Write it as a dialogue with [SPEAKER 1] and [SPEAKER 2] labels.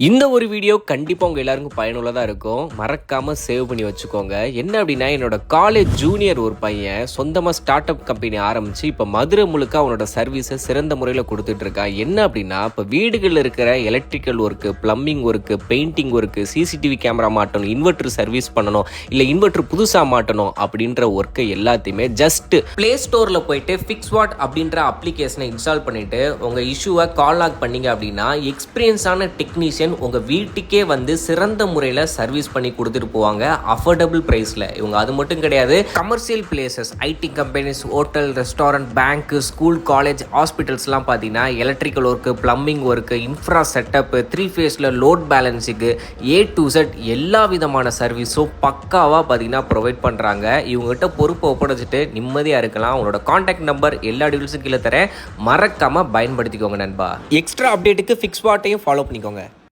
[SPEAKER 1] இந்த ஒரு வீடியோ கண்டிப்பாக உங்கள் எல்லாருக்கும் பயனுள்ளதாக இருக்கும். மறக்காமல் சேவ் பண்ணி வச்சுக்கோங்க. என்ன அப்படின்னா, என்னோட காலேஜ் ஜூனியர் ஒரு பையன் சொந்தமாக ஸ்டார்ட் அப் கம்பெனி ஆரம்பித்து இப்போ மதுரை முழுக்க அவனோட சர்வீஸை சிறந்த முறையில் கொடுத்துட்ருக்கான். என்ன அப்படின்னா, இப்போ வீடுகளில் இருக்கிற electrical work, plumbing work, painting work, CCTV camera மாட்டணும், இன்வெர்டர் சர்வீஸ் பண்ணணும், இல்லை இன்வெர்டர் புதுசாக மாட்டணும் அப்படின்ற ஒர்க்கை எல்லாத்தையுமே ஜஸ்ட் ப்ளே ஸ்டோரில் போயிட்டு ஃபிக்ஸ்வாட் அப்படின்ற அப்ளிகேஷனை இன்ஸ்டால் பண்ணிவிட்டு உங்கள் இஷ்யூவை கால் லாக் பண்ணிங்க அப்படின்னா எக்ஸ்பீரியன்ஸான டெக்னீஷியன் உங்க வீட்டுக்கே வந்து சிறந்த முறையில் சர்வீஸ் பண்ணி கொடுத்துட்டு போவாங்க அஃபோர்டபுள் பிரைஸ்ல. இவங்க அது மட்டும் கிடையாது, commercial places, IT companies, hotel, restaurant, bank, school, college, ஹாஸ்பிட்டல்ஸ்லாம் பார்த்தீங்கன்னா electrical work, plumbing work, infra setup, 3 ஃபேஸில் லோட் பேலன்ஸுக்கு A to Z எல்லா விதமான சர்வீஸும் பக்காவாக பார்த்தீங்கன்னா ப்ரொவைட் பண்ணுறாங்க. இவங்ககிட்ட பொறுப்பை ஒப்படைச்சிட்டு நிம்மதியாக இருக்கலாம். அவங்களோட கான்டாக்ட் நம்பர் எல்லா டீட்டெயில்ஸும் கீழே தரேன், மறக்காமல் பயன்படுத்திக்கோங்க நண்பா. எக்ஸ்ட்ரா அப்டேட்டுக்கு ஃபிக்ஸ்வாட்டையும் ஃபாலோ பண்ணிக்கோங்க.